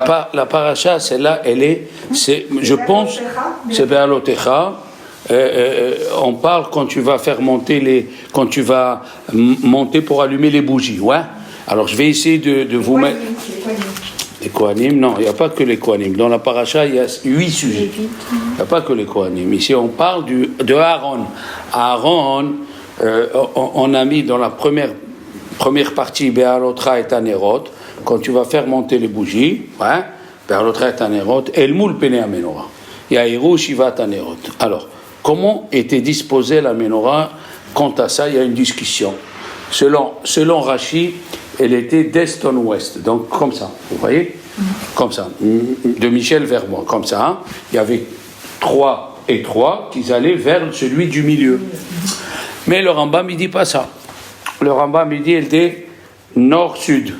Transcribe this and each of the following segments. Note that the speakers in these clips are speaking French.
La paracha, celle-là, je pense, c'est Be'alotecha. On parle quand tu vas faire monter quand tu vas monter pour allumer les bougies, ouais. Alors je vais essayer de vous mettre. Les Kohanim, non, il n'y a pas que les Kohanim. Dans la paracha, il y a 8 sujets. Il n'y a pas que les Kohanim. Ici, on parle de Aaron. Aaron, on a mis dans la première partie Be'alotra et Tanerot. Quand tu vas faire monter les bougies, ouais, Be'alotra et Tanerot, El Moul Pene Menorah. Yahiru Shiva Tanerot. Alors, comment était disposée la menorah? Quant à ça, il y a une discussion. Selon Rashi, elle était d'est en ouest, donc comme ça, vous voyez, comme ça, de Michel vers moi, comme ça. Hein. Il y avait 3 et 3 qui allaient vers celui du milieu. Mais le Rambam, il ne dit pas ça. Le Rambam, il dit, elle était nord-sud.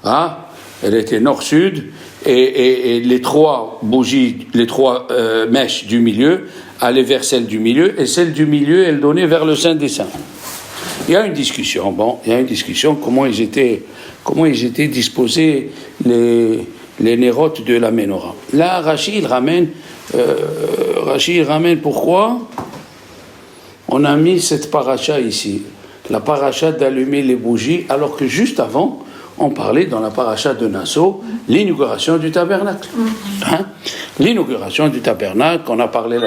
Hein? Elle était nord-sud, et les 3 bougies, les 3 mèches du milieu allaient vers celle du milieu, et celle du milieu, elle donnait vers le Saint des Saints. Il y a une discussion, comment ils étaient disposés les nérotes de la menorah. Là, Rashi, il ramène pourquoi on a mis cette paracha ici, la paracha d'allumer les bougies, alors que juste avant, on parlait dans la paracha de Nassau, l'inauguration du tabernacle. Hein? L'inauguration du tabernacle, on a parlé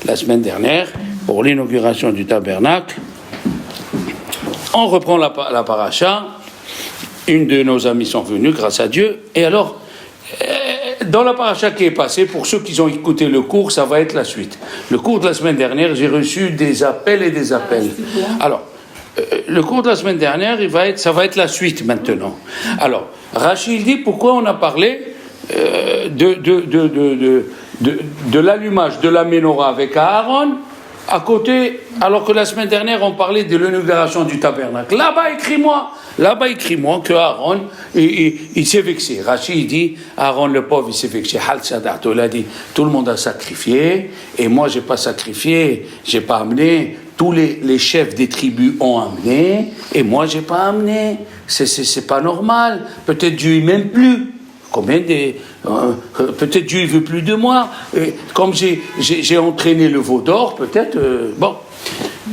la semaine dernière, pour l'inauguration du tabernacle. On reprend la paracha, une de nos amis sont venus, grâce à Dieu, et alors, dans la paracha qui est passée, pour ceux qui ont écouté le cours, ça va être la suite. Le cours de la semaine dernière, j'ai reçu des appels et des appels. Alors, le cours de la semaine dernière, ça va être la suite maintenant. Alors, Rachid dit pourquoi on a parlé de l'allumage de la menorah avec Aaron, à côté, alors que la semaine dernière, on parlait de l'inauguration du tabernacle. Là-bas, écris-moi que Aaron, il s'est vexé. Rachid dit, Aaron le pauvre, il s'est vexé. Il a dit, tout le monde a sacrifié, et moi, j'ai pas sacrifié, j'ai pas amené. Tous les chefs des tribus ont amené, et moi, j'ai pas amené. C'est pas normal. Peut-être Dieu, il m'aime plus. Peut-être Dieu ne veut plus de moi. Comme j'ai entraîné le veau d'or, peut-être. Bon.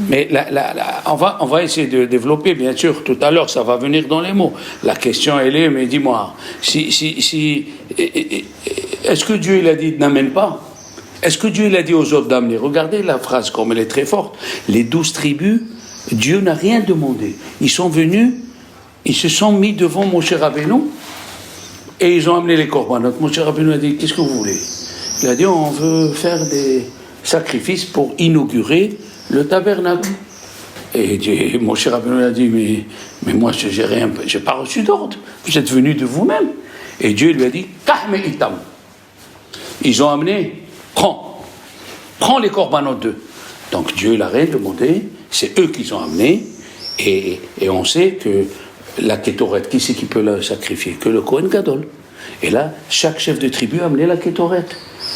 Mais on va essayer de développer, bien sûr, tout à l'heure, ça va venir dans les mots. La question, elle est, mais dis-moi, est-ce que Dieu, il a dit n'amène pas? Est-ce que Dieu, il a dit aux autres d'amener? Regardez la phrase, comme elle est très forte. Les 12 tribus, Dieu n'a rien demandé. Ils sont venus, ils se sont mis devant Moshe Rabbeinu, et ils ont amené les corbanotes. Moshe Rabbeinu a dit, qu'est-ce que vous voulez? Il a dit, on veut faire des sacrifices pour inaugurer le tabernacle. Et Moshe Rabbeinu a dit, mais moi, j'ai pas reçu d'ordre. Vous êtes venus de vous-même. Et Dieu lui a dit, Kahme itam. Ils ont amené, prends les corbanotes d'eux. Donc Dieu l'a rien demandé, c'est eux qui ont amené, et on sait que la kétoret, qui c'est qui peut la sacrifier? Que le Kohen Gadol. Et là, chaque chef de tribu a amené la kétoret.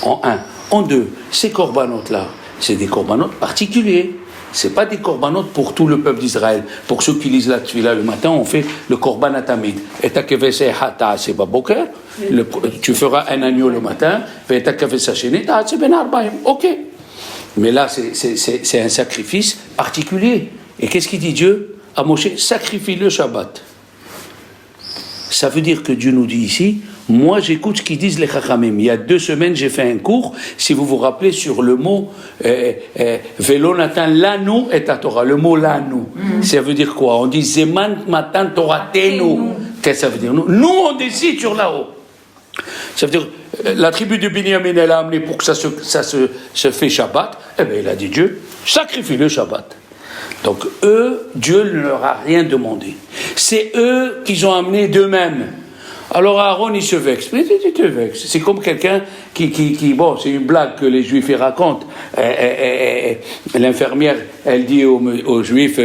En 1. En 2, ces corbanotes-là, c'est des corbanotes particuliers. C'est pas des corbanotes pour tout le peuple d'Israël. Pour ceux qui lisent la tefila le matin, on fait le korban atamid. Et tu feras un agneau le matin, ok. Mais là, c'est un sacrifice particulier. Et qu'est-ce qu'il dit Dieu à Moshe? Sacrifie le Shabbat. Ça veut dire que Dieu nous dit ici, moi j'écoute ce qu'ils disent les Chachamim. Il y a 2 semaines, j'ai fait un cours, si vous vous rappelez, sur le mot Velo Natan Lanu et à Torah. Le mot Lanu, ça veut dire quoi? On dit Zeman Matan Toratenu. Qu'est-ce que ça veut dire? Nous, on décide sur là-haut. Ça veut dire, la tribu de Binyamin, elle a amené pour que ça se fait Shabbat. Eh bien, il a dit Dieu, sacrifie le Shabbat. Donc eux, Dieu ne leur a rien demandé. C'est eux qui ont amené d'eux-mêmes. Alors Aaron, il se vexe. Mais tu te vexes. C'est comme quelqu'un qui bon, c'est une blague que les Juifs racontent. L'infirmière, elle dit aux Juifs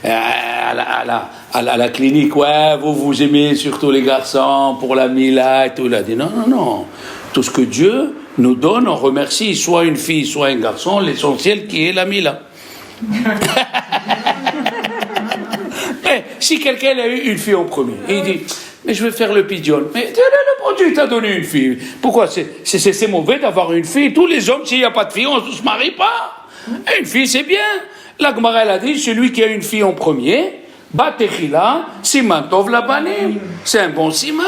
à la clinique, ouais, vous aimez surtout les garçons pour la Mila et tout. Il a dit non. Tout ce que Dieu nous donne, on remercie, soit une fille, soit un garçon, l'essentiel qui est la Mila. Si quelqu'un a eu une fille en premier, et il dit, mais je vais faire le pidion. Mais Dieu t'a donné une fille. Pourquoi c'est mauvais d'avoir une fille? Tous les hommes, s'il n'y a pas de fille, on ne se marie pas. Et une fille, c'est bien. La Gemara, elle a dit, celui qui a une fille en premier, Batechila, Siman Tov Labanim. C'est un bon siman.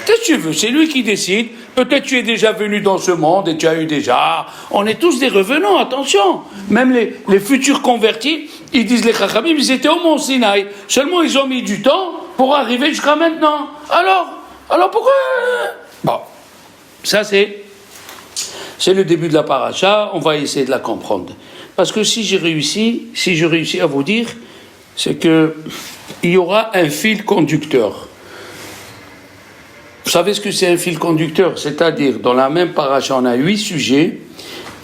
Qu'est-ce que tu veux? C'est lui qui décide. Peut-être tu es déjà venu dans ce monde et tu as eu déjà. On est tous des revenants, attention. Même les futurs convertis, ils disent les Chachamim, ils étaient au Mont Sinaï. Seulement ils ont mis du temps pour arriver jusqu'à maintenant. Alors pourquoi? Bon, ça c'est le début de la paracha. On va essayer de la comprendre. Parce que si je réussis à vous dire, c'est que il y aura un fil conducteur. Vous savez ce que c'est un fil conducteur? C'est-à-dire, dans la même paracha, on a 8 sujets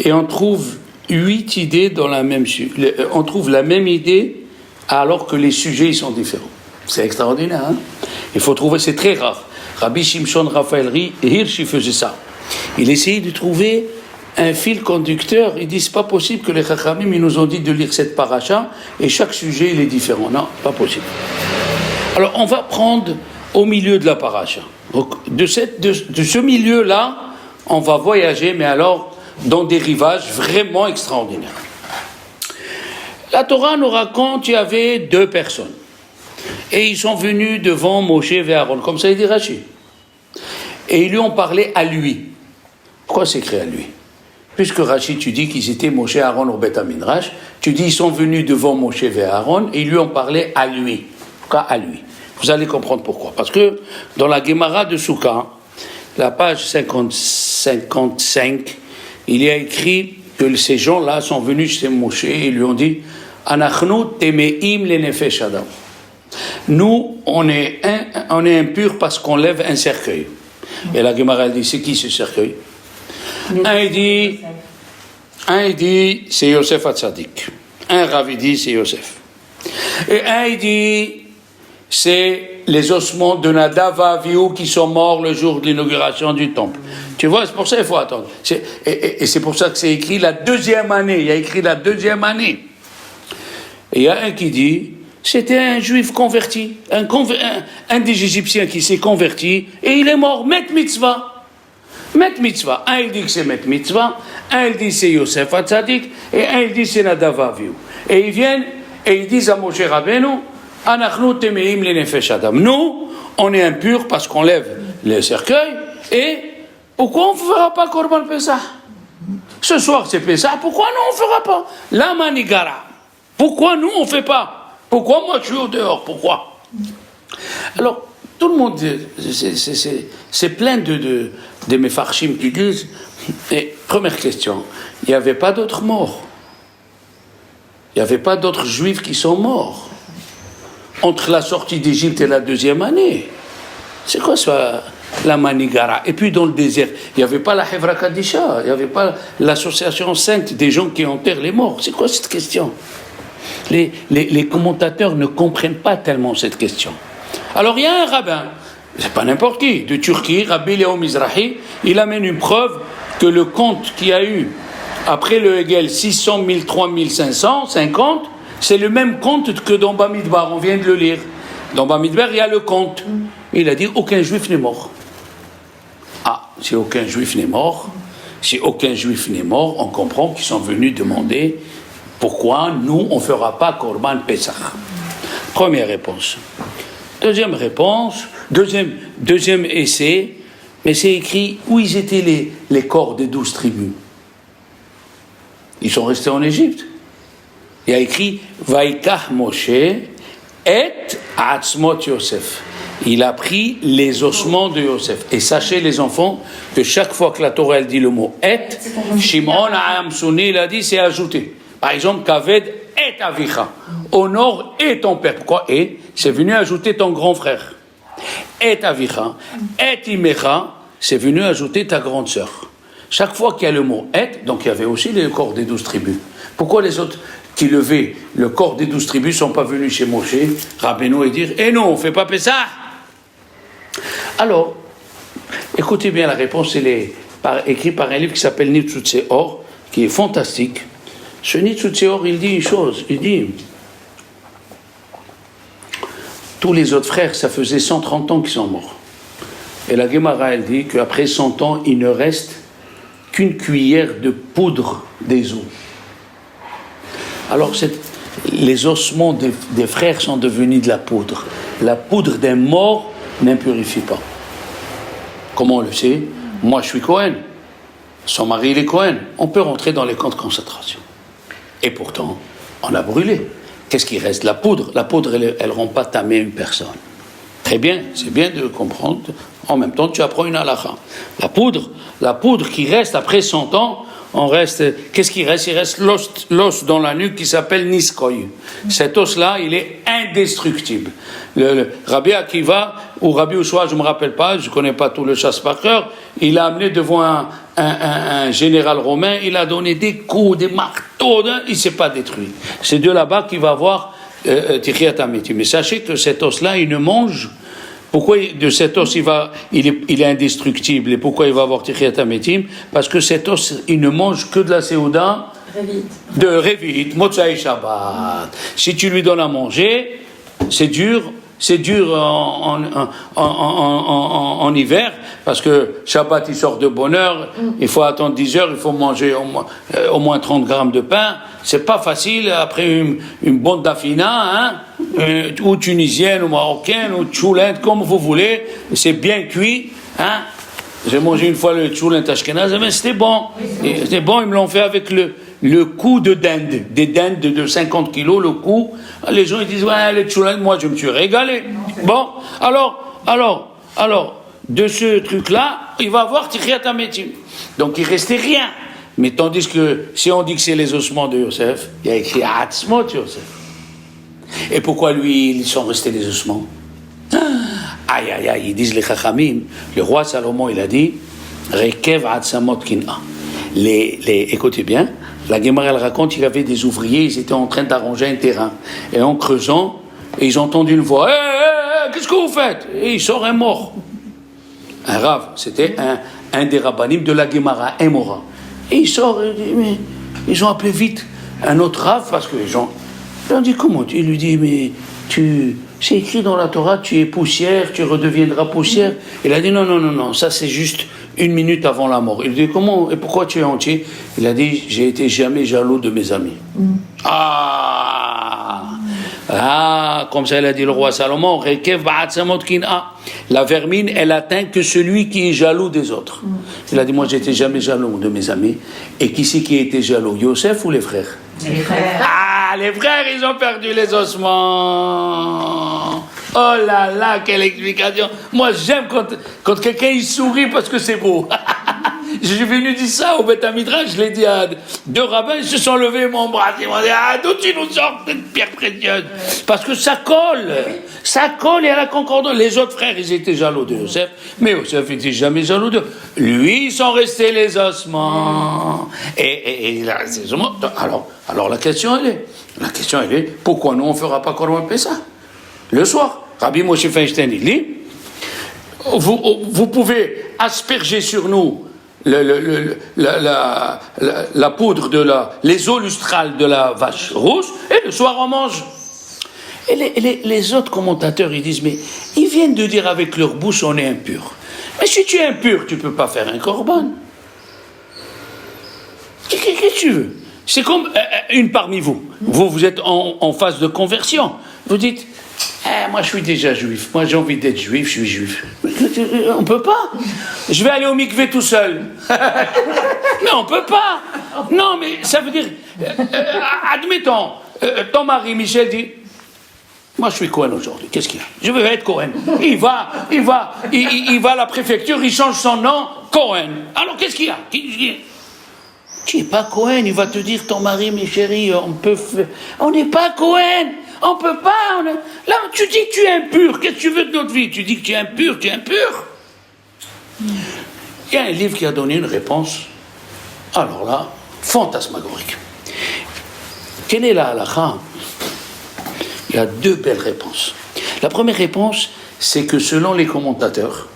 et on trouve 8 idées dans la même sujet. On trouve la même idée alors que les sujets ils sont différents. C'est extraordinaire, hein? Il faut trouver, c'est très rare. Rabbi Shimshon Raphaël Hirsch, il faisait ça. Il essayait de trouver un fil conducteur. Il dit, c'est pas possible que les Chachamim, ils nous ont dit de lire cette paracha et chaque sujet, il est différent. Non, pas possible. Alors, on va prendre au milieu de la paracha. Donc, de ce milieu-là, on va voyager, mais alors, dans des rivages vraiment extraordinaires. La Torah nous raconte qu'il y avait 2 personnes. Et ils sont venus devant Moshe et Aaron, comme ça il dit Rashi. Et ils lui ont parlé à lui. Pourquoi c'est écrit à lui? Puisque Rashi, tu dis qu'ils étaient Moshe et Aaron au Beth Midrash, tu dis ils sont venus devant Moshe et Aaron et ils lui ont parlé à lui. Pourquoi à lui? Vous allez comprendre pourquoi. Parce que dans la Gemara de Souka, la page 55, il y a écrit que ces gens-là sont venus chez Moshe et ils lui ont dit Anachnu temeim le nefesh adam. Nous, on est impurs parce qu'on lève un cercueil. Et la Gemara elle dit c'est qui ce cercueil? Un il dit c'est Yosef Hatzadik. Un Rav il dit c'est Yosef. Et un il dit c'est les ossements de Nadav et Avihu qui sont morts le jour de l'inauguration du temple. Tu vois, c'est pour ça qu'il faut attendre. Et c'est pour ça que c'est écrit la 2e année. Il y a écrit la 2e année. Et il y a un qui dit c'était un juif converti, un des Égyptiens qui s'est converti et il est mort. Met mitzvah. Met mitzvah. Un il dit que c'est Met mitzvah, un il dit c'est Yosef Hatzadik et un il dit c'est Nadav et Avihu. Et ils viennent et ils disent à Moshe Rabbeinu Anachnu temeim le nefesh adam. Nous, on est impurs parce qu'on lève le cercueil. Et pourquoi on ne fera pas Korban Pesach? Ce soir c'est Pesach, pourquoi nous on ne fera pas? La manigara. Pourquoi nous on ne fait pas? Pourquoi moi je suis au dehors? Pourquoi? Alors, tout le monde, c'est plein de mefarshim qui disent, et première question, il n'y avait pas d'autres morts. Il n'y avait pas d'autres juifs qui sont morts. Entre la sortie d'Égypte et la 2e année. C'est quoi ça, la manigara? Et puis dans le désert, il n'y avait pas la Hevra Kadisha, il n'y avait pas l'association sainte des gens qui enterrent les morts. C'est quoi cette question? Les commentateurs ne comprennent pas tellement cette question. Alors il y a un rabbin, c'est pas n'importe qui, de Turquie, Rabbi Léo Mizrahi, il amène une preuve que le compte qu'il y a eu après le Hegel 600 000, 3550, c'est le même compte que dans Bamidbar, on vient de le lire. Dans Bamidbar, il y a le compte. Il a dit aucun juif n'est mort. Ah, si aucun juif n'est mort, on comprend qu'ils sont venus demander pourquoi nous, on ne fera pas Korban Pesach. Première réponse. Deuxième réponse, deuxième essai, mais c'est écrit où ils étaient les corps des 12 tribus. Ils sont restés en Égypte. Il y a écrit Vaikach Moshe et Atzmot Yosef. Il a pris les ossements de Yosef. Et sachez les enfants que chaque fois que la Torah elle dit le mot et, Shimon Ha'amsuni il a dit c'est ajouté. Par exemple, Kaved et Avicha. Honore et ton père. Pourquoi et? C'est venu ajouter ton grand frère. Et Avicha. Et Imecha. C'est venu ajouter ta grande sœur. Chaque fois qu'il y a le mot et, donc il y avait aussi le corps des 12 tribus. Pourquoi les autres qui levaient le corps des 12 tribus ne sont pas venus chez Moshe, Rabbeinu, et dire non, on ne fait pas Pessah? Alors, écoutez bien la réponse, elle est écrite par un livre qui s'appelle Nitzutze Or, qui est fantastique. Ce Nitzutze Or, il dit une chose, il dit tous les autres frères, ça faisait 130 ans qu'ils sont morts. Et la Gemara, elle dit qu'après 100 ans, il ne reste qu'une cuillère de poudre des os. Alors, les ossements des frères sont devenus de la poudre. La poudre d'un mort n'impurifie pas. Comment on le sait? Moi, je suis Cohen. Son mari, il est Cohen. On peut rentrer dans les camps de concentration. Et pourtant, on a brûlé. Qu'est-ce qui reste? La poudre. La poudre, elle ne rend pas tamé une personne. Très bien, c'est bien de comprendre. En même temps, tu apprends une halakha. La poudre qui reste après 100 ans, qu'est-ce qui reste? Il reste l'os dans la nuque qui s'appelle niskoy. Cet os-là, il est indestructible. Le Rabbi Akiva, ou Rabbi Ushua, je ne me rappelle pas, je ne connais pas tout le chasse par cœur, il a amené devant un général romain, il a donné des coups, des marteaux, il ne s'est pas détruit. C'est de là-bas qu'il va avoir Tichiyat HaMetim. Mais sachez que cet os-là, il ne mange. Pourquoi de cet os il est indestructible, et pourquoi il va avoir Tichiyat HaMetim? Parce que cet os, il ne mange que de la Séouda de Revit, Motzai Shabbat. Si tu lui donnes à manger, c'est dur en hiver, parce que Shabbat il sort de bonne heure, il faut attendre 10 heures, il faut manger au moins 30 grammes de pain. C'est pas facile après une bonne dafina, ou tunisienne, ou marocaine, ou tchoulent, comme vous voulez, c'est bien cuit, J'ai mangé une fois le tchoulent ashkenaz, mais c'était bon. C'était bon, ils me l'ont fait avec le cou de dinde, des dindes de 50 kilos, le cou. Les gens ils disent, ouais, les tchoulent, moi je me suis régalé. Bon, alors, de ce truc-là, il va avoir Tichiyat HaMetim. Donc il restait rien. Mais tandis que, si on dit que c'est les ossements de Yosef, il y a écrit Atzmot Yosef. Et pourquoi lui, ils sont restés les ossements? Aïe, ils disent les Chachamim. Le roi Salomon, il a dit, Rekev Atzamot Kin'a. Écoutez bien, la Gemara elle raconte, il y avait des ouvriers, ils étaient en train d'arranger un terrain. Et en creusant, ils ont entendu une voix, qu'est-ce que vous faites? Et il sort un mort. Un rave, c'était un des rabbanim de la Gemara, un mora. Et il sort, il dit, mais ils ont appelé vite un autre rave, parce que les gens, ils ont dit, comment? Il lui dit, mais c'est écrit dans la Torah, tu es poussière, tu redeviendras poussière. Il a dit, non, ça c'est juste 1 minute avant la mort. Il dit, comment, et pourquoi tu es entier? Il a dit, j'ai été jamais jaloux de mes amis. Comme ça il a dit le roi Salomon, Rekev ba'atzamot kin'a. La vermine, elle atteint que celui qui est jaloux des autres. Il a dit, moi j'étais jamais jaloux de mes amis. Et qui c'est qui était jaloux? Yosef ou les frères? Les frères. Les frères, ils ont perdu les ossements. Oh là, quelle explication. Moi j'aime quand quelqu'un il sourit parce que c'est beau. Je suis venu dire ça au Beth Midrash, je l'ai dit à 2 rabbins, ils se sont levés, mon bras, ils m'ont dit, d'où tu nous sors cette pierre précieuse? Parce que ça colle, et à la concordance. Les autres frères, ils étaient jaloux de Yosef, mais Yosef n'était jamais jaloux d'eux. Lui, ils sont restés les ossements. Et là, alors la question elle est, pourquoi nous on ne fera pas Korban Pessah le soir? Rabbi Moshe Feinstein, il dit, vous pouvez asperger sur nous la poudre les eaux lustrales de la vache rousse, et le soir on mange. Et les autres commentateurs, ils disent, mais ils viennent de dire avec leur bouche on est impur. Mais si tu es impur, tu ne peux pas faire un korban. Qu'est-ce que tu veux? C'est comme une parmi vous. Vous êtes en phase de conversion. Vous dites, moi je suis déjà juif, moi j'ai envie d'être juif, je suis juif. On peut pas. Je vais aller au mikvé tout seul. Mais on peut pas. Non, mais ça veut dire, admettons, ton mari Michel dit, moi je suis Cohen aujourd'hui, qu'est-ce qu'il y a? Je veux être Cohen. Il va à la préfecture, il change son nom, Cohen. Alors qu'est-ce qu'il y a? Tu n'es pas Cohen, il va te dire, ton mari, mes chéris, on n'est pas Cohen. On peut pas. Là, tu dis que tu es impur. Qu'est-ce que tu veux de notre vie? Tu dis que tu es impur, tu es impur. Il y a un livre qui a donné une réponse, alors là, fantasmagorique. Quelle est la halakha? Il y a 2 belles réponses. La première réponse, c'est que selon les commentateurs,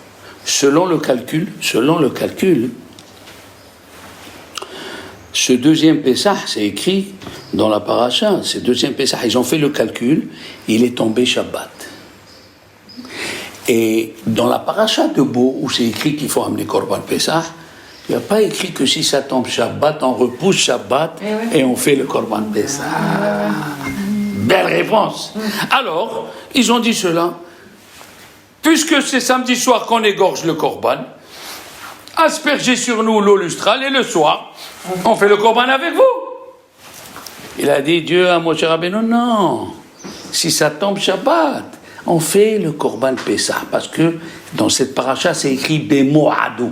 selon le calcul, ce deuxième Pessah, c'est écrit dans la paracha, ce deuxième Pessah, ils ont fait le calcul, il est tombé Shabbat. Et dans la paracha de Bo, où c'est écrit qu'il faut amener Korban Pessah, il n'y a pas écrit que si ça tombe Shabbat, on repousse Shabbat et on fait le Korban Pessah. Belle réponse. Alors, ils ont dit cela. Puisque c'est samedi soir qu'on égorge le Korban, aspergez sur nous l'eau lustrale et le soir, on fait le Korban avec vous. Il a dit Dieu à Moshe Rabbeinu, non. Si ça tombe Shabbat, on fait le Korban Pessah, parce que dans cette paracha, c'est écrit Bemoado.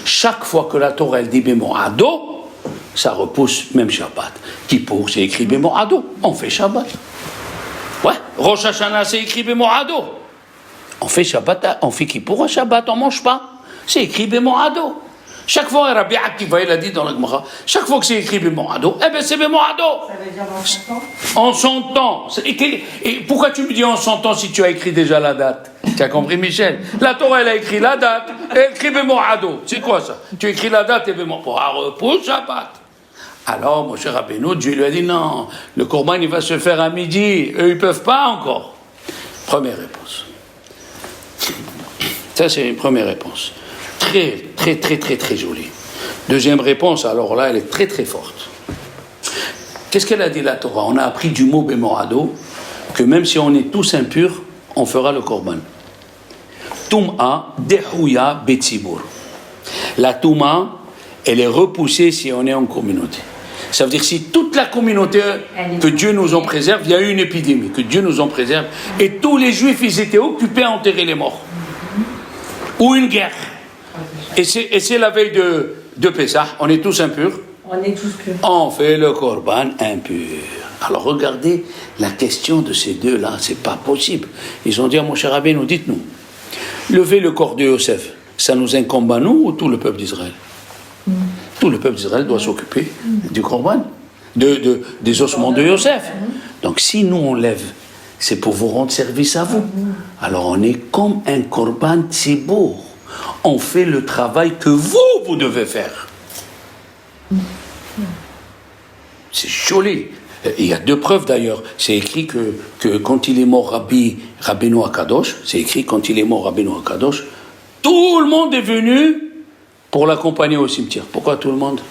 Chaque fois que la Torah elle dit Bemoado, ça repousse même Shabbat. Kippour, c'est écrit Bemoado, on fait Shabbat. Ouais, Rosh Hashanah, c'est écrit Bemoado. On fait Shabbat, on fait Kippour à Shabbat, on mange pas. C'est écrit Bemoado. Chaque fois, Rabbi Akiva, il a dit dans la Gemara, chaque fois que c'est écrit Bemoado, eh bien c'est Bemoado. Ça veut dire en son temps. Et pourquoi tu me dis en son temps si tu as écrit déjà la date? Tu as compris, Michel? La Torah, elle a écrit la date, et elle écrit Bemoado. C'est quoi ça? Tu écris la date et Bemoado. Pour un repos, Shabbat. Alors, mon cher Rabbeinu, Dieu lui a dit non, le Korban, il va se faire à midi. Eux, ils ne peuvent pas encore. Première réponse. Ça, c'est une première réponse. Très, très, très, très, très jolie. Deuxième réponse, alors là, elle est très, très forte. Qu'est-ce qu'elle a dit, la Torah? On a appris du mot Bemoado que même si on est tous impurs, on fera le Korban. Tum'a dehouya betzibur. La Touma, elle est repoussée si on est en communauté. Ça veut dire si toute la communauté, que Dieu nous en préserve, il y a eu une épidémie, que Dieu nous en préserve, et tous les Juifs, ils étaient occupés à enterrer les morts. Ou une guerre. Et c'est la veille de Pessah, on est tous impurs. On est tous purs. On fait le Korban impur. Alors regardez la question de ces deux-là, c'est pas possible. Ils ont dit à Moshe Rabbeinu, dites-nous, lever le corps de Yosef, ça nous incombe à nous ou tout le peuple d'Israël? Tout le peuple d'Israël doit s'occuper du Korban, des ossements de Yosef. Donc si nous on lève, c'est pour vous rendre service à vous. Alors on est comme un Korban Tzibour. On fait le travail que vous devez faire. C'est joli. Il y a deux preuves d'ailleurs. C'est écrit que quand il est mort Rabbeinu Akadosh, c'est écrit quand il est mort Rabbeinu Akadosh, tout le monde est venu pour l'accompagner au cimetière. Pourquoi tout le monde?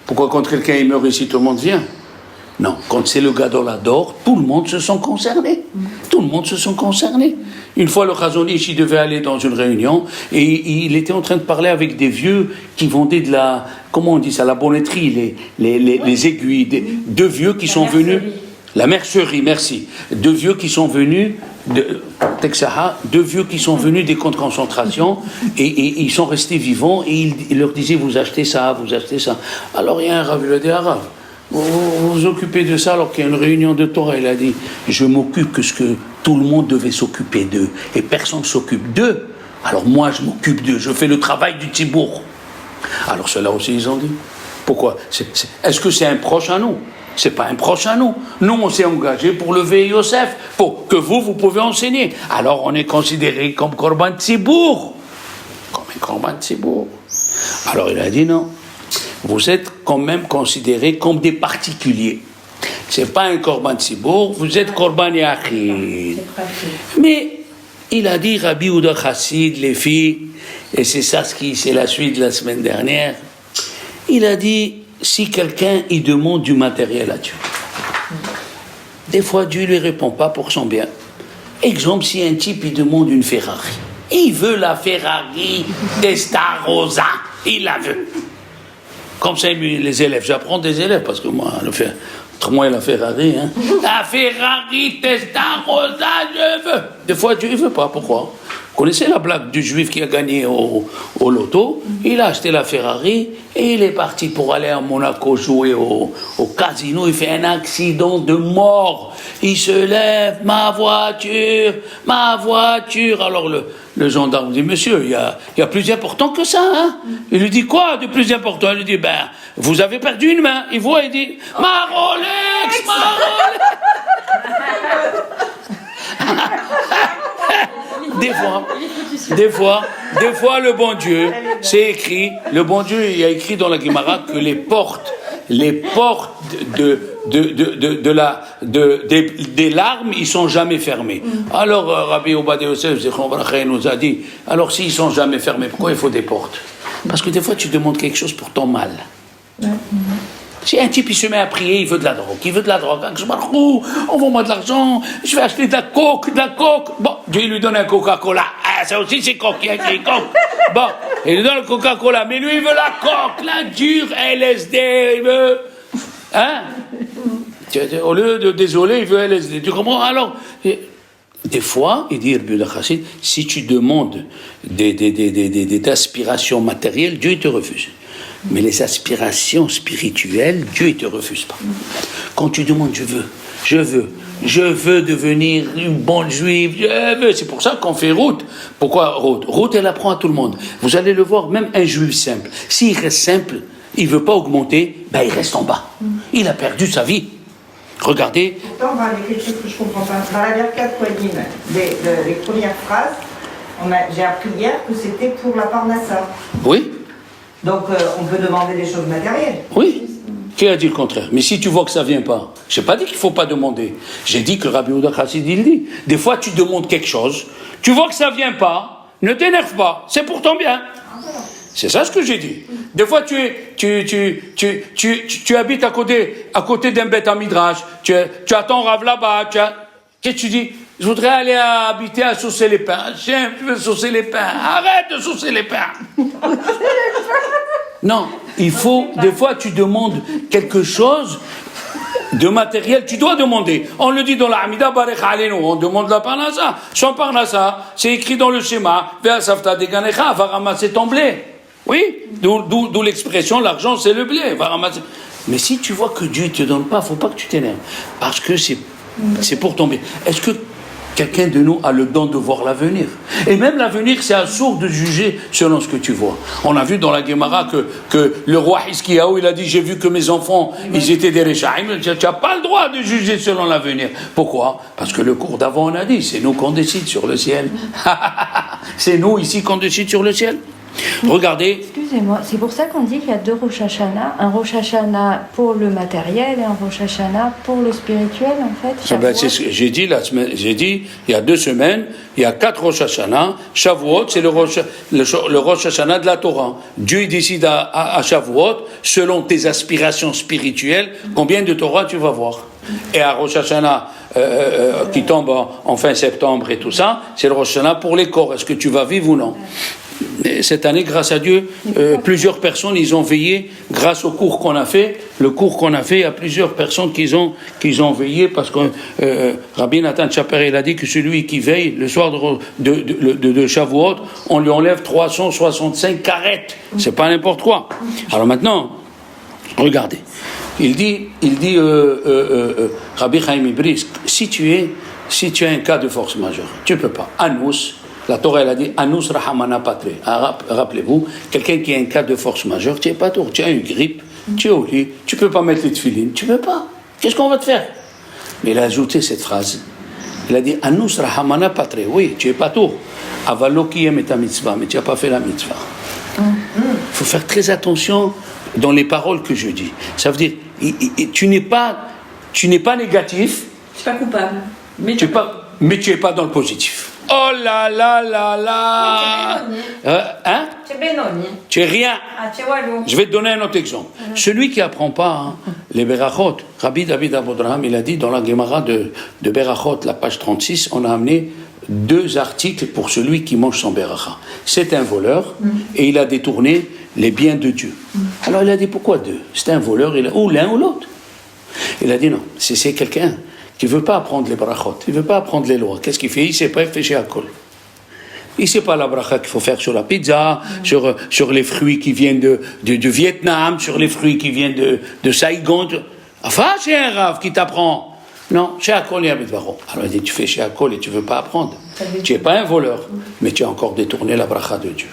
Pourquoi quand quelqu'un il meurt ici, tout le monde vient? Non, quand c'est le Gadol Hador, tout le monde se sent concerné. Tout le monde se sent concerné. Une fois, le Chazon Ish, il devait aller dans une réunion et il était en train de parler avec des vieux qui vendaient de la, comment on dit ça, la bonnetterie, les aiguilles, deux vieux qui sont venus, la mercerie, merci, deux vieux qui sont venus de Texaha, deux vieux qui sont venus des camps de concentration et ils sont restés vivants et il leur disait vous achetez ça. Alors il y a un rav, il a dit arabe. Vous vous occupez de ça alors qu'il y a une réunion de Torah. Il a dit, je m'occupe que ce que tout le monde devait s'occuper d'eux. Et personne ne s'occupe d'eux. Alors moi, je m'occupe d'eux. Je fais le travail du Tzibour. Alors ceux-là aussi, ils ont dit. Pourquoi? Est-ce que c'est un proche à nous? C'est pas un proche à nous. Nous, on s'est engagé pour lever Yosef, pour que vous pouvez enseigner. Alors on est considéré comme Korban Tzibour. Comme un Korban Tzibour. Alors il a dit non. Vous êtes quand même considérés comme des particuliers. C'est pas un Korban Tzibour, vous êtes Korban Yachid. Mais il a dit Rabbi Yehuda Chassid, les filles, et c'est ça c'est la suite de la semaine dernière. Il a dit si quelqu'un il demande du matériel à Dieu, des fois Dieu lui répond pas pour son bien. Exemple, si un type il demande une Ferrari, il veut la Ferrari Testarossa, il la veut. Comme ça, les élèves, j'apprends des élèves, parce que moi, autrement, la Ferrari, hein. La Ferrari Testarossa, je veux. Des fois, Dieu ne veut pas, pourquoi? Vous connaissez la blague du juif qui a gagné au loto? Il a acheté la Ferrari et il est parti pour aller à Monaco jouer au casino. Il fait un accident de mort. Il se lève, ma voiture. Alors le gendarme dit, monsieur, il y a plus important que ça, hein? Il lui dit, quoi de plus important? Il lui dit, vous avez perdu une main. Il voit, il dit, ma Rolex. Des fois, le bon Dieu, c'est écrit, le bon Dieu, il a écrit dans la Gemara que les portes des larmes, ils sont jamais fermés. Alors, Rabbi Obadiah Yosef nous a dit, alors s'ils sont jamais fermés, pourquoi il faut des portes? Parce que des fois, tu demandes quelque chose pour ton mal. Si un type il se met à prier, il veut de la drogue, envoie-moi de l'argent, je vais acheter de la coke. Bon, Dieu lui donne un Coca-Cola. Ah, ça aussi c'est coke, il y a écrit coke. Bon, il lui donne le Coca-Cola, mais lui il veut la coke, la dure LSD, il veut. Hein? Au lieu de désolé, il veut LSD. Tu comprends? Alors, des fois, il dit Rabbi Yehuda Chassid, si tu demandes des aspirations matérielles, Dieu te refuse. Mais les aspirations spirituelles, Dieu ne te refuse pas. Quand tu demandes, je veux devenir une bonne juive, c'est pour ça qu'on fait route. Pourquoi route? Route, elle apprend à tout le monde. Vous allez le voir, même un juif simple, s'il reste simple, il ne veut pas augmenter, ben il reste en bas. Il a perdu sa vie. Regardez. Pourtant, il y a quelque chose que je ne comprends pas. Dans la Birkat Kohanim, les premières phrases, j'ai appris hier que c'était pour la Parnassa. Oui. Donc, on peut demander des choses matérielles. Oui. Qui a dit le contraire? Mais si tu vois que ça ne vient pas, je n'ai pas dit qu'il ne faut pas demander. J'ai dit que Rabbi Yehuda Chassid, il dit. Des fois, tu demandes quelque chose, tu vois que ça ne vient pas, ne t'énerve pas, c'est pour ton bien. C'est ça ce que j'ai dit. Des fois, tu habites à côté d'un bête à Midrash, tu attends Rav là-bas, qu'est-ce que tu dis? Je voudrais aller habiter à saucer les pains. Tiens, tu veux saucer les pains. Arrête de saucer les pains. Non, il faut, des fois, tu demandes quelque chose de matériel, tu dois demander. On le dit dans la Hamida, Barech Aleinu, on demande la Parnassa. Sans Parnassa, c'est écrit dans le schéma, Ve'asafta deganecha, va ramasser ton blé. Oui, d'où l'expression, l'argent c'est le blé, va ramasser. Mais si tu vois que Dieu ne te donne pas, il ne faut pas que tu t'énerves. Parce que c'est pour ton bien. Est-ce que quelqu'un de nous a le don de voir l'avenir? Et même l'avenir, c'est assourd de juger selon ce que tu vois. On a vu dans la Gemara que le roi Hiskiyahu, il a dit, j'ai vu que mes enfants, ils étaient des Rechaim. Tu n'as pas le droit de juger selon l'avenir. Pourquoi? Parce que le cours d'avant, on a dit, c'est nous qu'on décide sur le ciel. C'est nous ici qu'on décide sur le ciel. Regardez. Excusez-moi, c'est pour ça qu'on dit qu'il y a deux Rosh Hashanah, un Rosh Hashanah pour le matériel et un Rosh Hashanah pour le spirituel, en fait. C'est ce que j'ai dit il y a 2 semaines, il y a 4 Rosh Hashanah. Shavuot, c'est le Rosh Hashanah de la Torah. Dieu décide à Shavuot, selon tes aspirations spirituelles, combien de Torah tu vas voir. Et à Rosh Hashanah, qui tombe en fin septembre et tout ça, c'est le Rosh Hashanah pour les corps. Est-ce que tu vas vivre ou non? Et cette année, grâce à Dieu, plusieurs personnes, ils ont veillé, grâce au cours qu'on a fait. Le cours qu'on a fait, il y a plusieurs personnes qui ont veillé, parce que Rabbi Nathan Chaper, il a dit que celui qui veille, le soir de Shavuot, on lui enlève 365 carettes. C'est pas n'importe quoi. Alors maintenant, regardez. Il dit Rabbi Chaim Ibris, si tu as un cas de force majeure, tu peux pas. Anous, la Torah, elle a dit Anus Rahamana Patre. Rappelez-vous, quelqu'un qui a un cas de force majeure, tu n'es pas tour, tu as une grippe, tu es au lit, tu ne peux pas mettre les tefilines, tu ne peux pas. Qu'est-ce qu'on va te faire? Mais il a ajouté cette phrase. Il a dit Anus Rahamana Patre. Oui, tu n'es pas tour. Avalo kiyem et ta mitzvah, mais tu n'as pas fait la mitzvah. Il faut faire très attention dans les paroles que je dis. Ça veut dire, tu n'es pas négatif. Tu n'es pas coupable. Mais tu n'es pas dans le positif. Oh là là là là! Hein? Tu es Benoni. Tu es rien. Ah, tu es Walou. Je vais te donner un autre exemple. Celui qui n'apprend pas les Berachot, Rabbi David Abodraham, il a dit dans la Gemara de Berachot, la page 36, on a amené 2 articles pour celui qui mange son Beracha. C'est un voleur et il a détourné les biens de Dieu. Alors il a dit pourquoi 2? C'est un voleur, ou l'un ou l'autre. Il a dit non, c'est quelqu'un qui ne veut pas apprendre les brachot, il ne veut pas apprendre les lois. Qu'est-ce qu'il fait? Il ne sait pas, il fait chez Akol. Il ne sait pas la bracha qu'il faut faire sur la pizza, sur les fruits qui viennent du Vietnam, sur les fruits qui viennent de Saigon. Enfin, c'est un rave qui t'apprend. Non, chez Akol, il y a Bidvaro. Alors il dit, tu fais chez Akol et tu ne veux pas apprendre. Tu n'es pas un voleur, mais tu as encore détourné la bracha de Dieu.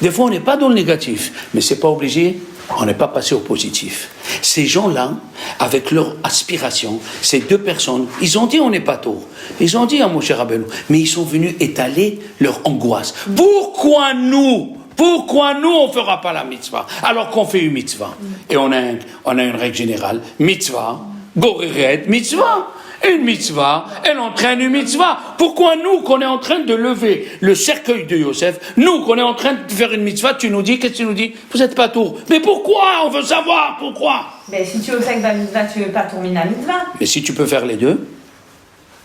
Des fois, on n'est pas dans le négatif, mais ce n'est pas obligé, on n'est pas passé au positif. Ces gens-là, avec leur aspiration, ces 2 personnes, ils ont dit on n'est pas tôt. Ils ont dit à Moshe Rabbeinu, mais ils sont venus étaler leur angoisse. Pourquoi nous on ne fera pas la mitzvah alors qu'on fait une mitzvah? Et on a une règle générale, mitzvah, Goreret mitzvah. Une mitzvah, elle entraîne une mitzvah. Pourquoi nous, qu'on est en train de lever le cercueil de Yosef, nous, qu'on est en train de faire une mitzvah, tu nous dis, qu'est-ce que tu nous dis? Vous êtes pas tour. Mais pourquoi? On veut savoir pourquoi. Mais si tu veux faire la mitzvah, tu veux pas tourner la mitzvah. Mais si tu peux faire les deux.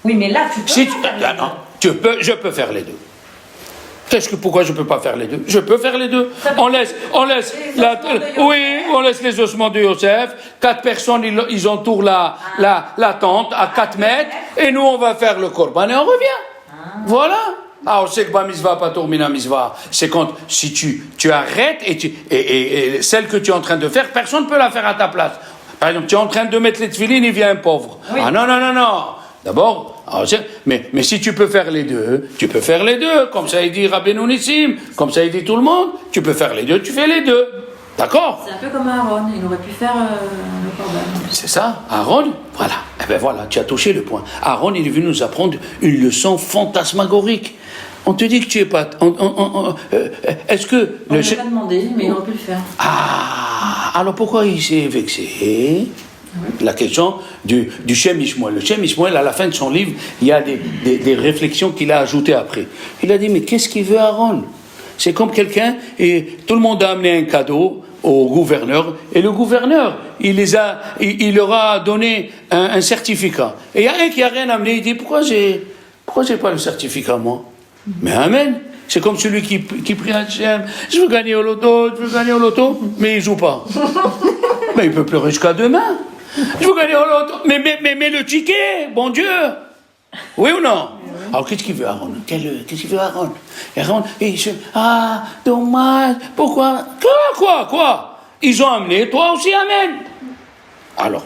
Oui, mais là, tu peux Si pas faire les deux. je peux faire les deux. Pourquoi je ne peux pas faire les deux? Je peux faire les deux. On laisse les ossements de Yosef. 4 personnes, ils entourent la tente à 4 mètres. Et nous, on va faire le korban et on revient. Voilà. On sait que Bamizva, pas Tourmina Mizva. C'est quand, si tu arrêtes et celle que tu es en train de faire, personne ne peut la faire à ta place. Par exemple, tu es en train de mettre les tefilines, il vient un pauvre. Oui. Non. D'abord, mais si tu peux faire les deux, tu peux faire les deux, comme ça il dit Rabbeinu Nissim, comme ça il dit tout le monde, tu peux faire les deux, tu fais les deux. D'accord? C'est un peu comme Aaron, il aurait pu faire le korban. C'est ça, Aaron, voilà. Eh bien voilà, tu as touché le point. Aaron, il est venu nous apprendre une leçon fantasmagorique. On te dit que tu es pas... est-ce que... On ne l'a pas demandé, mais il aurait pu le faire. Alors pourquoi il s'est vexé? La question du Shem Ishmael. Le Shem Ishmael, à la fin de son livre, il y a des réflexions qu'il a ajoutées après. Il a dit, mais qu'est-ce qu'il veut Aaron? C'est comme quelqu'un, et tout le monde a amené un cadeau au gouverneur, et le gouverneur, il leur a donné un certificat. Et il y a un qui n'a rien amené, il dit, pourquoi j'ai pas le certificat, moi? Mais amen. C'est comme celui qui prie à Hachem, je veux gagner au loto, mais il joue pas. Mais il peut pleurer jusqu'à demain. Je veux gagner au loto. Mais le ticket, bon Dieu. Oui ou non? Alors qu'est-ce qu'il veut Aaron? Qu'est-ce qu'il veut Aaron? Aaron, dommage. Pourquoi? Quoi? Ils ont amené, toi aussi amène. Alors,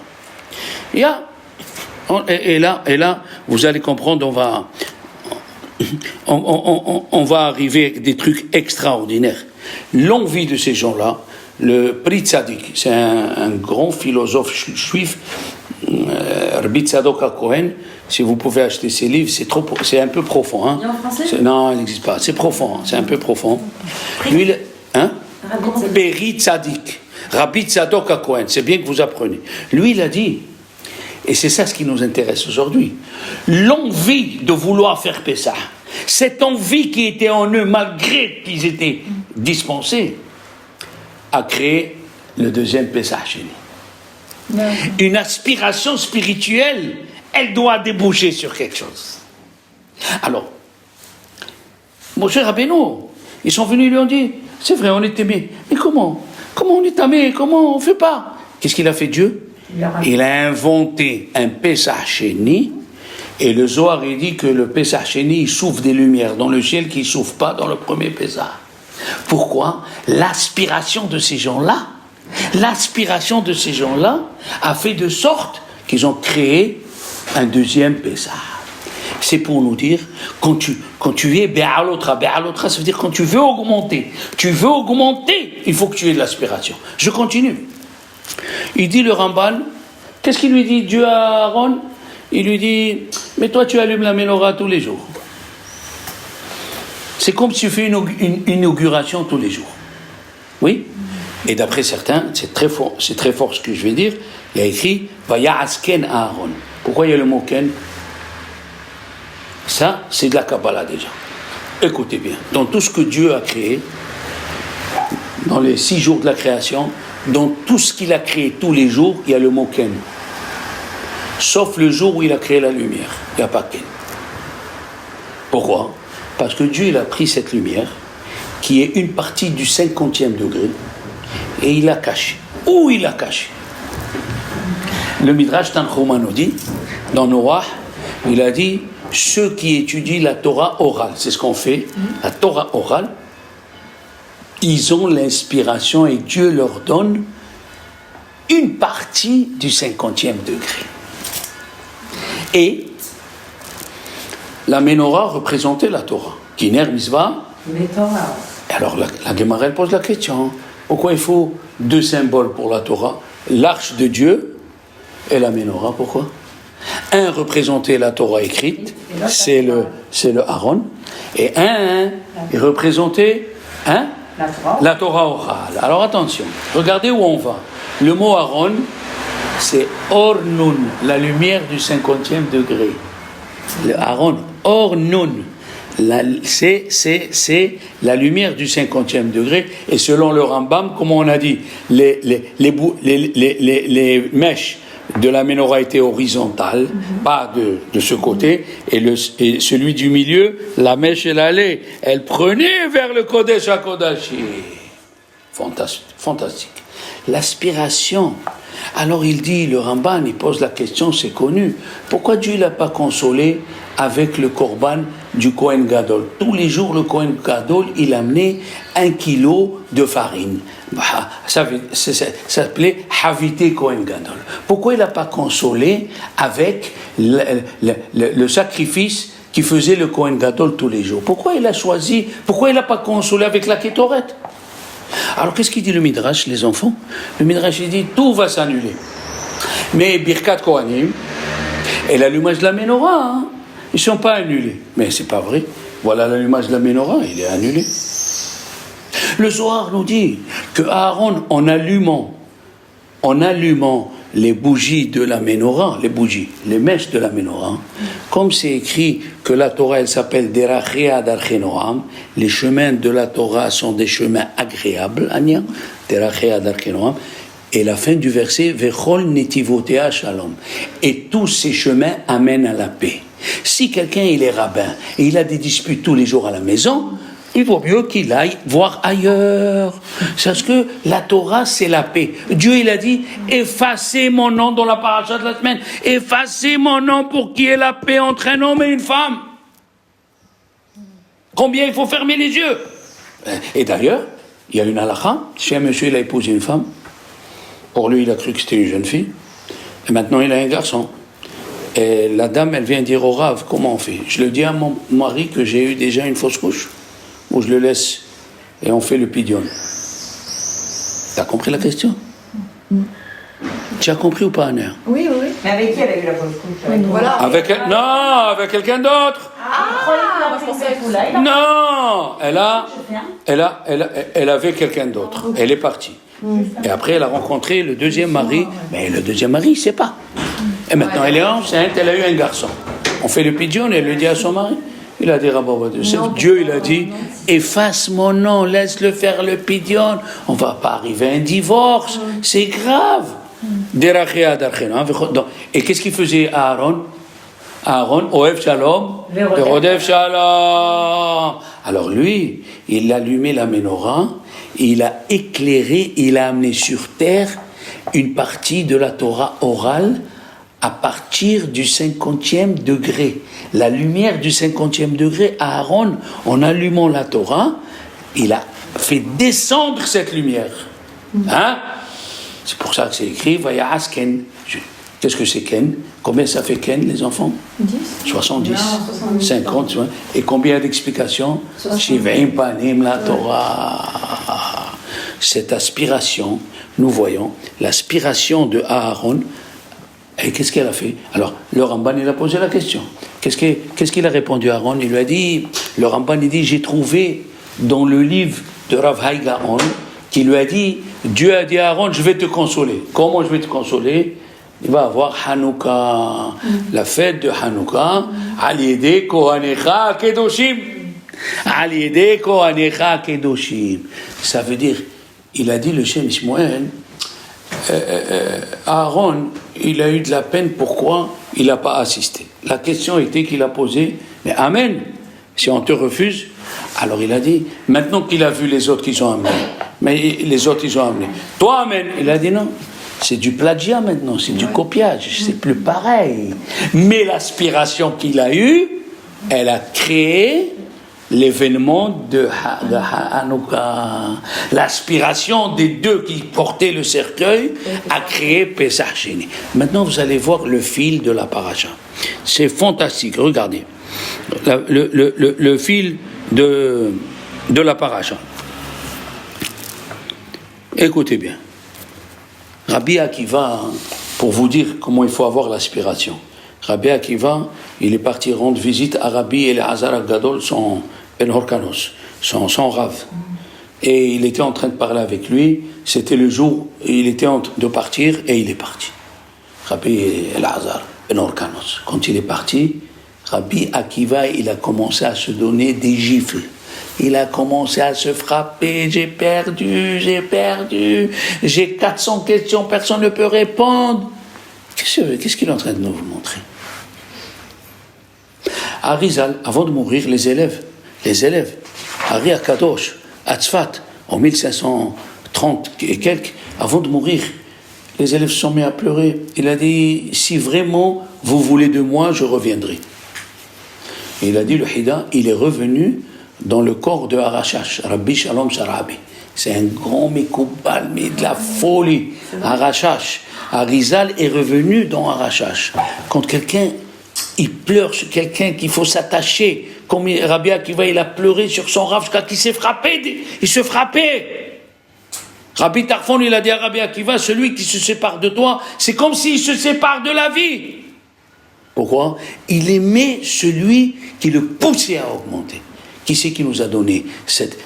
et là, vous allez comprendre, on va arriver avec des trucs extraordinaires. Longue vie de ces gens-là. Le Pri Tzadik, c'est un grand philosophe juif, Rabbi Tzadok HaKohen. Si vous pouvez acheter ses livres, c'est un peu profond. Hein. Il est en français? Non, il n'existe pas. C'est profond, c'est un peu profond. Lui, Pri Tzadik, Rabbi Tzadok HaKohen, c'est bien que vous appreniez. Lui, il a dit, et c'est ça ce qui nous intéresse aujourd'hui, l'envie de vouloir faire Pessah, cette envie qui était en eux, malgré qu'ils étaient dispensés, a créé le deuxième Pessah Sheni. Une aspiration spirituelle, elle doit déboucher sur quelque chose. Alors, mon cher Rabbeinu, ils sont venus, ils lui ont dit, c'est vrai, on est aimés. Mais comment on est aimés? Comment on ne fait pas? Qu'est-ce qu'il a fait Dieu? Il a inventé un Pessah Sheni, et le Zohar, il dit que le Pessah Sheni, il souffle des lumières dans le ciel qui ne souffle pas dans le premier Pessah. Pourquoi? L'aspiration de ces gens-là a fait de sorte qu'ils ont créé un deuxième Pessah. C'est pour nous dire, quand tu es Be'alotra, ça veut dire quand tu veux augmenter, il faut que tu aies de l'aspiration. Je continue. Il dit le Ramban, qu'est-ce qu'il lui dit Dieu à Aaron? Il lui dit, mais toi tu allumes la menorah tous les jours. C'est comme si tu fais une inauguration tous les jours. Oui? Et d'après certains, c'est très fort ce que je vais dire, il y a écrit Vaya'asken Aaron. Pourquoi il y a le mot Ken? Ça, c'est de la Kabbalah déjà. Écoutez bien, dans tout ce que Dieu a créé, dans les 6 jours de la création, dans tout ce qu'il a créé tous les jours, il y a le mot Ken. Sauf le jour où il a créé la lumière, il n'y a pas Ken. Pourquoi? Parce que Dieu il a pris cette lumière, qui est une partie du 50e degré, et il l'a cachée. Où il l'a cachée? Le Midrash Tanchuma nous dit, dans Noach, il a dit, ceux qui étudient la Torah orale, c'est ce qu'on fait, la Torah orale, ils ont l'inspiration et Dieu leur donne une partie du 50e degré. Et la menorah représentait la Torah. Kiner Mitzvah. Alors la Gemara elle pose la question, pourquoi il faut 2 symboles pour la Torah? L'arche de Dieu et la menorah, pourquoi? Un représentait la Torah écrite, c'est le Aaron, et un il représentait la Torah orale. Alors attention, regardez où on va. Le mot Aaron, c'est Or Nun, la lumière du 50e degré. Le Aaron, Or Nun. C'est la lumière du 50e degré, et selon le Rambam, comme on a dit, les mèches de la menorah étaient horizontales, pas de ce côté, et celui du milieu, la mèche elle prenait vers le Kodesh HaKodashim. Fantastique. L'aspiration. Alors il dit, le Ramban, il pose la question, c'est connu. Pourquoi Dieu l'a pas consolé avec le korban du Kohen Gadol? Tous les jours, le Kohen Gadol, il amenait 1 kilo de farine. Ça s'appelait Havité Kohen Gadol. Pourquoi il n'a pas consolé avec le sacrifice qui faisait le Kohen Gadol tous les jours? Pourquoi il n'a pas consolé avec la Kétoret? Alors qu'est-ce qu'il dit le Midrash, les enfants? Le Midrash il dit tout va s'annuler. Mais Birkat Kohanim et l'allumage de la Ménorah, ils ne sont pas annulés. Mais c'est pas vrai. Voilà l'allumage de la Ménorah, il est annulé. Le Zohar nous dit que Aaron, en allumant les bougies de la Ménorah, les mèches de la Ménorah, comme c'est écrit que la Torah, elle s'appelle Derachea Darchei Noam, les chemins de la Torah sont des chemins agréables, Derachea Darchei Noam, et la fin du verset, Vechol Netivotea Shalom, et tous ces chemins amènent à la paix. Si quelqu'un il est rabbin et il a des disputes tous les jours à la maison, il vaut mieux qu'il aille voir ailleurs. Parce que la Torah, c'est la paix. Dieu, il a dit, effacez mon nom dans la paracha de la semaine. Effacez mon nom pour qu'il y ait la paix entre un homme et une femme. Combien il faut fermer les yeux? Et d'ailleurs, il y a une halakha. Si un monsieur, il a épousé une femme, pour lui, il a cru que c'était une jeune fille. Et maintenant, il a un garçon. Et la dame, elle vient dire au Rav, comment on fait? Je le dis à mon mari que j'ai eu déjà une fausse couche. Ou je le laisse et on fait le pidion. T'as compris la question? Tu as compris ou pas, Anna? Oui. Mais avec qui elle a eu la fausse couche? Voilà. Avec quelqu'un d'autre. Non, elle avait quelqu'un d'autre. Elle est partie. Et après, elle a rencontré le deuxième mari. Mais le deuxième mari, il ne sait pas. Et maintenant, elle est enceinte, elle a eu un garçon. On fait le pidion et elle le dit à son mari. Il a dit, Dieu, il a dit, efface mon nom, laisse-le faire le pidion. On ne va pas arriver à un divorce. C'est grave. Et qu'est-ce qu'il faisait à Aaron? Oev Shalom, Rodef Shalom. Alors lui, il a allumé la menorah, il a éclairé, il a amené sur terre une partie de la Torah orale à partir du 50e degré. La lumière du 50e degré, à Aaron, en allumant la Torah, il a fait descendre cette lumière. C'est pour ça que c'est écrit, Vaya'as Ken. Qu'est-ce que c'est Ken? Combien ça fait Ken, les enfants? 10. 70. Non, 50. Et combien d'explications? Shiv'im Panim la Torah. Cette aspiration, nous voyons l'aspiration de Aaron. Et qu'est-ce qu'elle a fait? Alors, le Ramban, il a posé la question. Qu'est-ce qu'il a répondu à Aaron? Il lui a dit, le Ramban, il dit, j'ai trouvé dans le livre de Rav Hai Gaon, qui lui a dit, Dieu a dit à Aaron, je vais te consoler. Comment je vais te consoler? Il va avoir Hanouka, la fête de Hanouka, Aliede Kohanecha Kedoshim. Aliede Kohanecha Kedoshim. Ça veut dire, il a dit le Shem Ishmael, Aaron, il a eu de la peine, pourquoi il n'a pas assisté? La question était qu'il a posée, mais Amen, si on te refuse, alors il a dit, maintenant qu'il a vu les autres qui sont amenés, mais les autres ils ont amené, toi Amen, il a dit non, c'est du plagiat maintenant, c'est du copiage, c'est plus pareil, mais l'aspiration qu'il a eue, elle a créé l'événement de Hanouka. L'aspiration des deux qui portaient le cercueil a créé Pesach Sheni. Maintenant, vous allez voir le fil de la paracha. C'est fantastique, regardez. Le fil de la paracha. Écoutez bien. Rabbi Akiva, pour vous dire comment il faut avoir l'aspiration. Rabbi Akiva, il est parti rendre visite à Rabbi Elazar Gadol, son Ben Horkanos, son Rav. Et il était en train de parler avec lui. C'était le jour où il était en train de partir et il est parti. Rabbi Elazar Ben Orkanos. Quand il est parti, Rabbi Akiva, il a commencé à se donner des gifles. Il a commencé à se frapper, j'ai perdu, j'ai 400 questions, personne ne peut répondre. Qu'est-ce qu'il est en train de nous montrer? Arizal, avant de mourir, les élèves, Ari Akadosh, à Tzfat, en 1530 et quelques, avant de mourir, les élèves se sont mis à pleurer. Il a dit, si vraiment vous voulez de moi, je reviendrai. Et il a dit, le Hida, il est revenu dans le corps de Arashash, Rabbi Shalom Sharabi. C'est un grand Mekoubal, mais de la folie. Arashash. Arizal est revenu dans Arashash. Quand quelqu'un, il pleure sur quelqu'un qu'il faut s'attacher, comme Rabbi Akiva, il a pleuré sur son Rav, jusqu'à qu'il s'est frappé, il se frappait. Rabbi Tarfon, il a dit à Rabbi Akiva, celui qui se sépare de toi, c'est comme s'il se sépare de la vie. Pourquoi? Il aimait celui qui le poussait à augmenter. Qui c'est qui nous a donné cette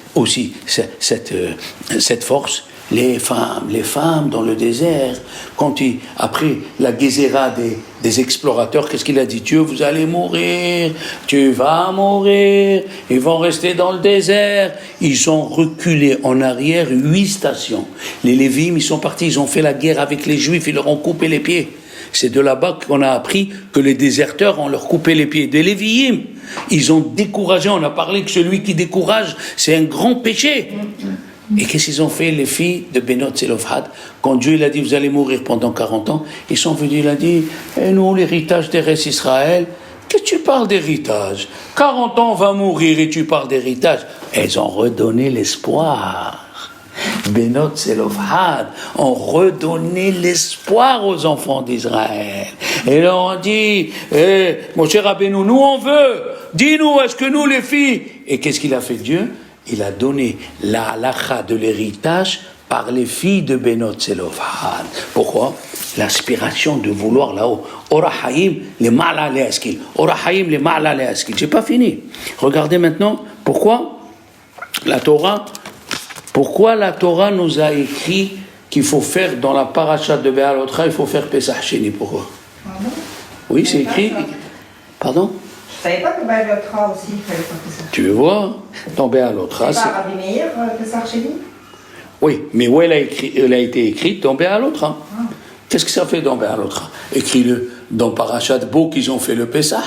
force? Les femmes dans le désert. Après la Gézéra des explorateurs, qu'est-ce qu'il a dit? Dieu, vous allez mourir, tu vas mourir, ils vont rester dans le désert. Ils ont reculé en arrière 8 stations. Les Lévim, ils sont partis, ils ont fait la guerre avec les Juifs, ils leur ont coupé les pieds. C'est de là-bas qu'on a appris que les déserteurs ont leur coupé les pieds. Des Lévi'im, ils ont découragé. On a parlé que celui qui décourage, c'est un grand péché. Et qu'est-ce qu'ils ont fait, les filles de Benot Zelofhad? Quand Dieu il a dit, vous allez mourir pendant 40 ans, ils sont venus, il a dit, et nous, l'héritage des restes Israël, qu'est-ce que tu parles d'héritage? 40 ans, on va mourir et tu parles d'héritage. Elles ont redonné l'espoir. Benot Zelofhad ont redonné l'espoir aux enfants d'Israël. Et leur ont dit, mon cher Rabbeinu, nous on veut, dis-nous, est-ce que nous les filles? Et qu'est-ce qu'il a fait Dieu? Il a donné la halakha de l'héritage par les filles de Benot Zelofhad. Pourquoi? L'aspiration de vouloir là-haut. Orahaim les ma'ala le'askil. Orahaim les ma'ala le'askil. J'ai pas fini. Regardez maintenant pourquoi la Torah nous a écrit qu'il faut faire dans la paracha de Béalotra, il faut faire Pesach Sheni. Pourquoi? Oui, c'est écrit. Pardon? Je ne savais pas que Béalotra aussi, il fallait faire Pesach. Tu veux voir? Dans Béalotra, c'est... pas Rabbi Meir, Pesach Sheni? Oui, mais où elle a été écrite dans Béalotra. Qu'est-ce que ça fait dans Béalotra? Écris-le dans Parashat Bo qu'ils ont fait le Pesach.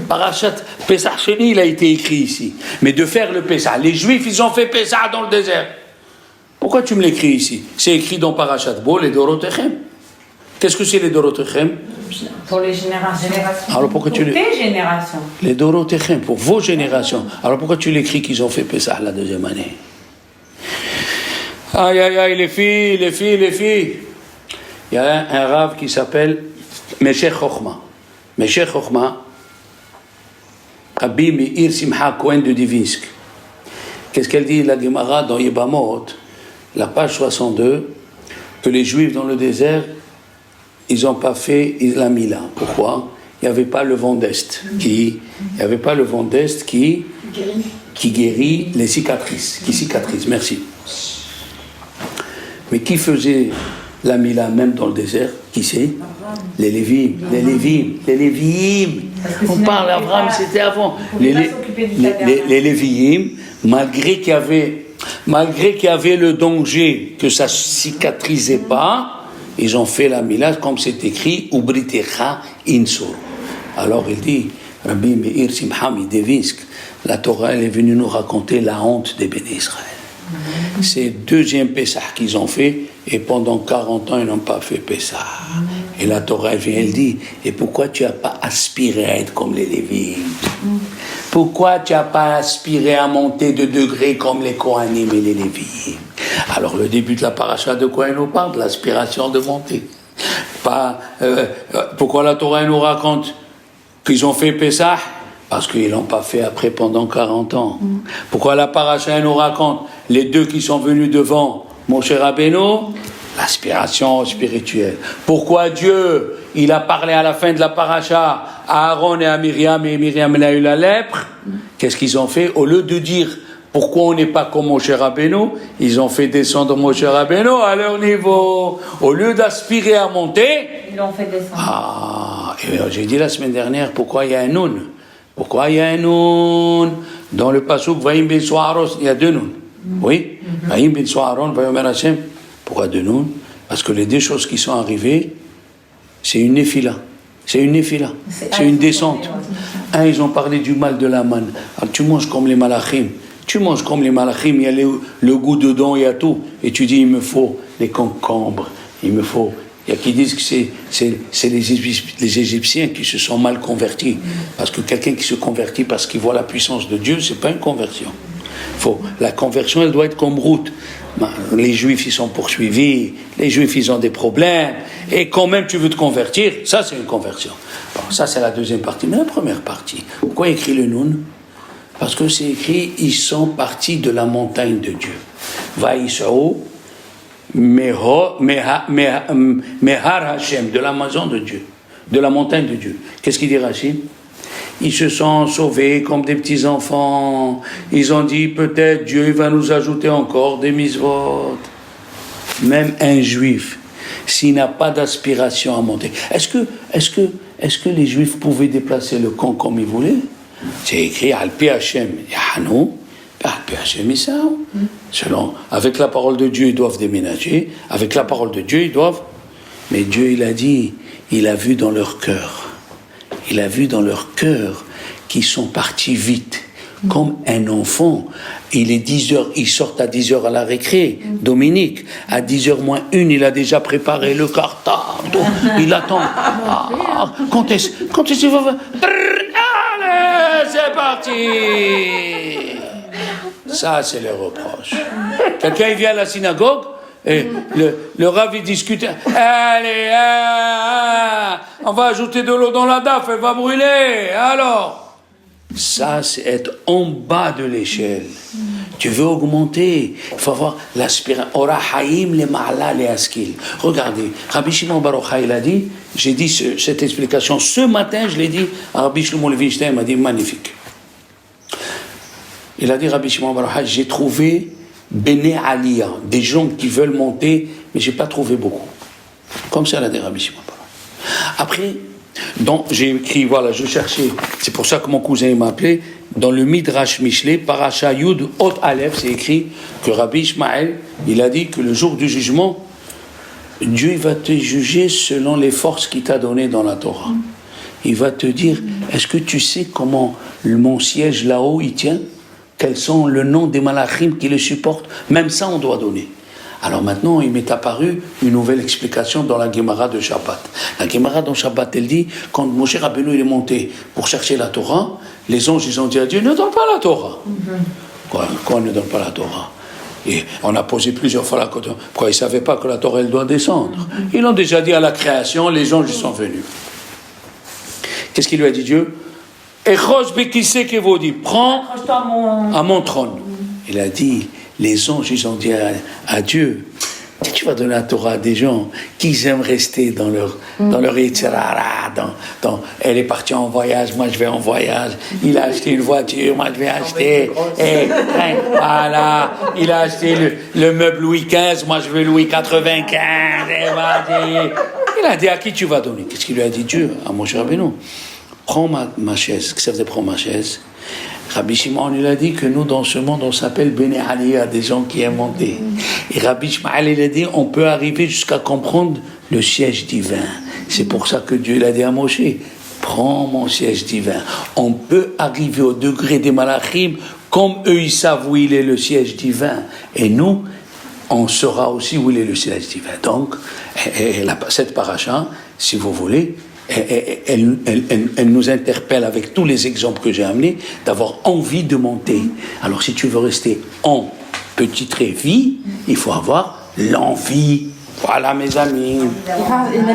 Parashat Pesach Sheni, il a été écrit ici. Mais de faire le Pesach, les Juifs, ils ont fait Pesach dans le désert. Pourquoi tu me l'écris ici? C'est écrit dans Parashat Bo, les Dorotechem. Qu'est-ce que c'est les Dorotechem? Pour les générations. Alors pourquoi pour tes générations. Les Dorotechem, pour vos générations. Alors pourquoi tu l'écris qu'ils ont fait Pesach la deuxième année? Aïe, aïe, aïe, les filles. Il y a un rave qui s'appelle Meshech Chochma. Meshech Chochma, Rabbi Meir Simcha Cohen de Divinsk. Qu'est-ce qu'elle dit la Gemara dans Yebamot, la page 62, que les Juifs dans le désert, ils n'ont pas fait la Mila. Pourquoi? Il n'y avait pas le vent d'Est qui guérit les cicatrices. Qui cicatrise, merci. Mais qui faisait la Mila même dans le désert? Qui c'est? Les Lévim. On parle d'Abraham, c'était avant. Les Lévim, malgré qu'il y avait le danger que ça ne cicatrisait pas, ils ont fait la Mila comme c'est écrit, Ubritecha Insur. Alors il dit, Rabbi Meir Simcha Devinsk, la Torah elle est venue nous raconter la honte des béné Israël. C'est le deuxième Pessah qu'ils ont fait, et pendant 40 ans, ils n'ont pas fait Pessah. Et la Torah, elle vient, elle dit, et pourquoi tu n'as pas aspiré à être comme les Lévites? Pourquoi tu n'as pas aspiré à monter de degrés comme les Kohanim et les Lévites? Alors, le début de la paracha de quoi elle nous parle? De l'aspiration de monter. Pourquoi la Torah elle nous raconte qu'ils ont fait Pessah? Parce qu'ils ne l'ont pas fait après pendant 40 ans. Pourquoi la paracha nous raconte les deux qui sont venus devant Moshe Rabbeinu? L'aspiration spirituelle. Pourquoi Dieu, il a parlé à la fin de la paracha à Aaron et à Myriam, et Myriam elle a eu la lèpre? Qu'est-ce qu'ils ont fait? Au lieu de dire Pourquoi on n'est pas comme Moshe Rabbeinu? Ils ont fait descendre Moshe Rabbeinu à leur niveau. Au lieu d'aspirer à monter, Ils l'ont fait descendre. ah, et j'ai dit la semaine dernière, pourquoi il y a un nun? Pourquoi il y a un nun? Dans le pasuk, Vayim ben Soaros, il y a deux nun. Oui? Vayim ben Soaron, Vayomer Hashem. Pourquoi deux nun? Parce que les deux choses qui sont arrivées, c'est une néphila. C'est une néphila. C'est une descente. Un, ils ont parlé du mal de la manne. Alors, tu manges comme les malachim. Tu manges comme les malachim, il y a le goût dedans, il y a tout. Et tu dis, il me faut les concombres, il me faut... Il y a qui disent que c'est les Égyptiens qui se sont mal convertis. Parce que quelqu'un qui se convertit parce qu'il voit la puissance de Dieu, c'est pas une conversion. La conversion, elle doit être comme route. Les Juifs, ils sont poursuivis, les Juifs, ils ont des problèmes, et quand même tu veux te convertir, ça c'est une conversion. Bon, ça c'est la deuxième partie, mais la première partie, pourquoi écrit le Nun? Parce que c'est écrit, ils sont partis de la montagne de Dieu. Vaïsao, Mehar Hashem, de la maison de Dieu, de la montagne de Dieu. Qu'est-ce qu'il dit Rachid? Ils se sont sauvés comme des petits enfants. Ils ont dit peut-être Dieu va nous ajouter encore des mitzvot. Même un juif, s'il n'a pas d'aspiration à monter. Est-ce que les juifs pouvaient déplacer le camp comme ils voulaient? C'est écrit Al-Pi Hashem Yahanu, Al-Pi Hashem Isao. Selon, avec la parole de Dieu, ils doivent déménager. Avec la parole de Dieu, ils doivent. Mais Dieu, il a dit, il a vu dans leur cœur. Il a vu dans leur cœur qu'ils sont partis vite. Comme un enfant, il est 10h, ils sortent à 10h à la récré, Dominique, à 10h moins 1, il a déjà préparé le cartable, il attend. Ah, quand est-ce qu'il va... Allez, c'est parti. Ça, c'est le reproche. Quelqu'un, il vient à la synagogue, et le rav, il discute. Allez, on va ajouter de l'eau dans la daf, elle va brûler. Alors, ça, c'est être en bas de l'échelle. Tu veux augmenter, il faut avoir l'aspiration. Ora haïm le ma'ala le askil. Regardez, Rabbi Shimon Bar Yochai, il a dit, j'ai dit cette explication ce matin, je l'ai dit à Rabbi Shlomo Levinstein, il m'a dit magnifique. Il a dit, Rabbi Shimon Bar Yochai, j'ai trouvé Bene Aliyah, des gens qui veulent monter, mais j'ai pas trouvé beaucoup. Comme ça, il a dit Rabbi Shimon Bar Yochai. Après, donc j'ai écrit, voilà, je cherchais, c'est pour ça que mon cousin m'a appelé, dans le Midrash Mishlei, Parasha Yud Hot Aleph, c'est écrit que Rabbi Ishmael, il a dit que le jour du jugement, Dieu va te juger selon les forces qu'il t'a données dans la Torah. Il va te dire, est-ce que tu sais comment mon siège là-haut il tient? Quels sont le nom des malachim qui le supportent? Même ça on doit donner. Alors maintenant, il m'est apparu une nouvelle explication dans la Gemara de Shabbat. La Gemara dans Shabbat, elle dit, quand Moshe Rabbeinu il est monté pour chercher la Torah, les anges, ils ont dit à Dieu, ne donne pas la Torah. Quoi, ne donne pas la Torah? Et on a posé plusieurs fois la question, pourquoi ils ne savaient pas que la Torah, elle doit descendre? Ils l'ont déjà dit à la création, les anges, ils sont venus. Qu'est-ce qu'il lui a dit Dieu? Echos bekise kevodi, prends à mon trône. Il a dit, les anges, ils ont dit à Dieu, tu vas donner la Torah à des gens qui aiment rester dans leur Yitzhara, elle est partie en voyage, moi je vais en voyage, il a acheté une voiture, moi je vais acheter, voilà, il a acheté le meuble Louis XV, moi je veux Louis95, il a dit à qui tu vas donner? Qu'est-ce qu'il lui a dit Dieu? À Moshe Rabbeinu. Prends ma chaise. Qu'est-ce que ça veut dire prends ma chaise? Rabbi Shimon, il a dit que nous, dans ce monde, on s'appelle Bene Aliyah, des gens qui aiment monter. Et Rabbi Shmuel, il a dit, on peut arriver jusqu'à comprendre le siège divin. C'est pour ça que Dieu l'a dit à Moshe, prends mon siège divin. On peut arriver au degré des malachim, comme eux, ils savent où il est le siège divin. Et nous, on saura aussi où il est le siège divin. Donc, cette paracha, si vous voulez, elle nous interpelle avec tous les exemples que j'ai amenés, d'avoir envie de monter. Alors si tu veux rester en petit trait vie, il faut avoir l'envie. Voilà mes amis.